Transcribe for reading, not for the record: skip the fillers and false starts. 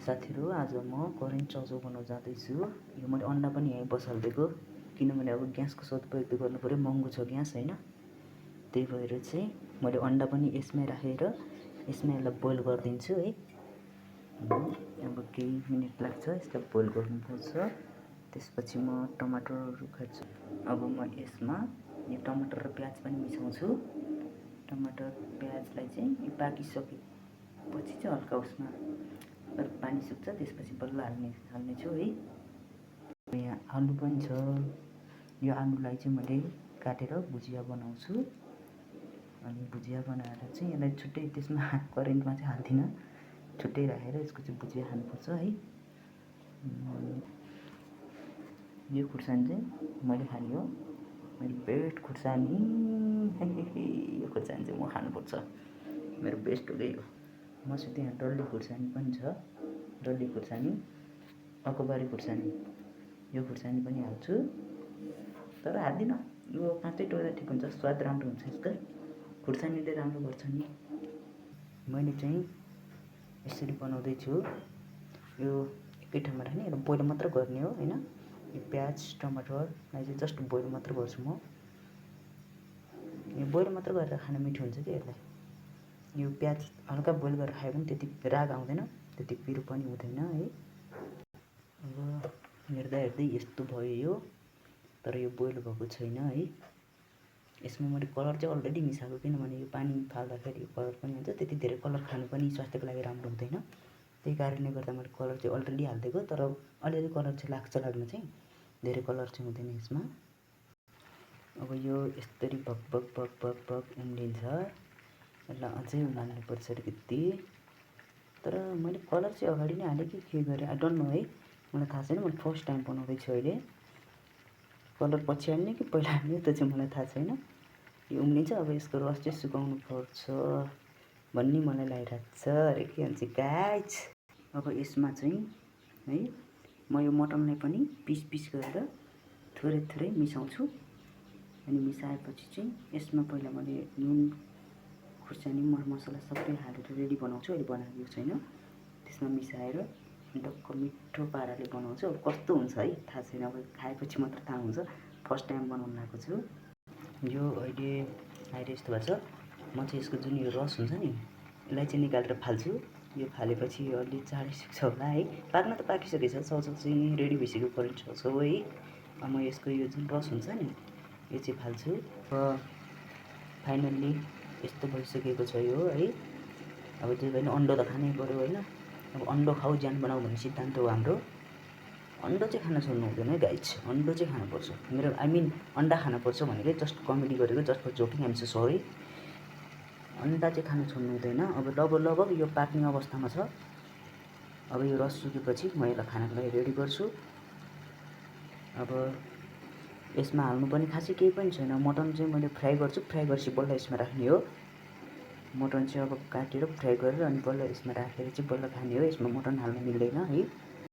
साथीहरु, आज म करेन्ट चाउचाउ बनाउन जाँदैछु। यो मैले अन्डा पनि यहीँ बसालिदिएको, किनभने अब ग्यासको सदुपयोग गर्नु पर्यो, महँगो छ ग्यास हैन। त्यही भएर चाहिँ मैले अन्डा पनि यसमै राखेर यसमै यसलाई बोइल गरिदिन्छु है। अब केही मिनेट लाग्छ यसलाई बोइल गर्नुपर्छ। त्यसपछि म टमाटरहरू काट्छु। अब म यसमा यो टमाटर र प्याज पनि मिसाउँछु। टमाटर प्याजलाई चाहिँ यो पाकिसकेपछि चाहिँ हल्का उसमा पानी सुक्छ, त्यसपछि बल्ल हाल्नेछु है। यहाँ आलु पनि छ। यो आलुलाई चाहिँ मैले काटेर भुजिया बनाउँछु। अनि भुजिया बनाएर चाहिँ यसलाई छुट्टै त्यसमा करेन्टमा चाहिँ हाल्दिनँ, छुट्टै राखेर यसको चाहिँ भुजिया खानुपर्छ है। यो खुर्सानी चाहिँ मैले खाने हो, मेरो बेस्ट खुर्सानी। यो खुर्सानी चाहिँ म खानुपर्छ, मेरो बेस्ट हो यो। मसित यहाँ डल्ले खुर्सानी पनि छ, डल्ले खुर्सानी, अकबारी खुर्सानी, यो खुर्सानी पनि हाल्छु। तर हाल्दिनँ, यो काँचै टोक्दा ठिक हुन्छ, स्वाद राम्रो हुन्छ यसको, खुर्सानीले राम्रो गर्छ नि। मैले चाहिँ यसरी बनाउँदैछु। यो एकै ठाउँमा राख्ने, र बोइल मात्र गर्ने हो हैन। यो प्याज टमाटरलाई चाहिँ जस्ट बोइल मात्र गर्छु म। यो बोइल मात्र गरेर खान मिठो हुन्छ कि यसलाई। यो प्याज हल्का बोइल गरेर खायो भने त्यति राग आउँदैन, त्यति पिरो पनि हुँदैन है। अब हेर्दा हेर्दै यस्तो भयो यो, तर यो बोइल भएको छैन है। यसमा मैले कलर चाहिँ अलरेडी मिसाएको, किनभने यो पानी फाल्दाखेरि यो कलर पनि हुन्छ, त्यति धेरै कलर खानु पनि स्वास्थ्यको लागि राम्रो हुँदैन। त्यही कारणले गर्दा मैले कलर चाहिँ अलरेडी हालिदिएको, तर अलिअलि कलर चाहिँ लाग्न चाहिँ, धेरै कलर चाहिँ हुँदैन यसमा। अब यो यसरी भक भक भक भक भक उम्लिन्छ, यसलाई अझै उमाल्नुपर्छ अलिकति। तर मैले कलर चाहिँ अगाडि नै हालेँ कि के गरेँ, आई डोन्ट नो है, मलाई थाहा छैन। मैले फर्स्ट टाइम बनाउँदैछु अहिले। कलर पछि हाल्ने कि पहिला हाल्ने त्यो चाहिँ मलाई थाहा छैन। यो उम्लिन्छ, अब यसको रस चाहिँ सुकाउनु पर्छ भन्ने मलाई लागिरहेको छ। अरे के हुन्छ गाइज। अब यसमा चाहिँ है म यो मटनलाई पनि पिस पिस गरेर थोरै थोरै मिसाउँछु। अनि मिसाएपछि चाहिँ यसमा पहिला मैले नुन, खुर्सानी, मरमसला सबै हालेर रेडी बनाउँछु। अहिले बनाएको छैन, त्यसमा मिसाएर डक्क मिठो पाराले बनाउँछु। अब कस्तो हुन्छ है थाहा छैन, अब खाएपछि मात्र थाहा हुन्छ। फर्स्ट टाइम बनाउन लागेको छु। यो अहिले आएर यस्तो भएको छ। म चाहिँ यसको जुन यो रस हुन्छ नि, यसलाई चाहिँ निकालेर फाल्छु। यो फालेपछि यो अलि चाँडै सुक्छ होला है। पाक्न त पाकिसकेछ, चाउचाउ चाहिँ रेडी भइसक्यो, करेन्ट चाउचाउ है। अब म यसको यो जुन रस हुन्छ नि, यो चाहिँ फाल्छु। अब फाइनल्ली यस्तो भइसकेको छ यो है। अब त्यही भएर अन्डा त खानै पर्यो होइन। अब अन्डा खाऊ ज्यान बनाऊ भन्ने सिद्धान्त हो हाम्रो। अन्डा चाहिँ खान छोड्नु हुँदैन है गाइज, अन्डा चाहिँ खानुपर्छ। मेरो आई मिन अन्डा खानुपर्छ भनेर जस्ट कमेडी गरेको, just for joking, I'm so sorry. अन्डा चाहिँ खान छोड्नु हुँदैन। अब लगभग यो पाक्ने अवस्थामा छ। अब यो रस सुकेपछि म यसलाई खानको लागि रेडी गर्छु। अब यसमा हाल्नु पनि खासै केही पनि छैन। मटन चाहिँ मैले फ्राई गर्छु, फ्राई गरेपछि बल्ल यसमा राख्ने हो। मटन चाहिँ अब काटेर फ्राई गरेर अनि बल्ल यसमा राखेर चाहिँ बल्ल खाने हो। यसमा मटन हाल्नु मिल्दैन है।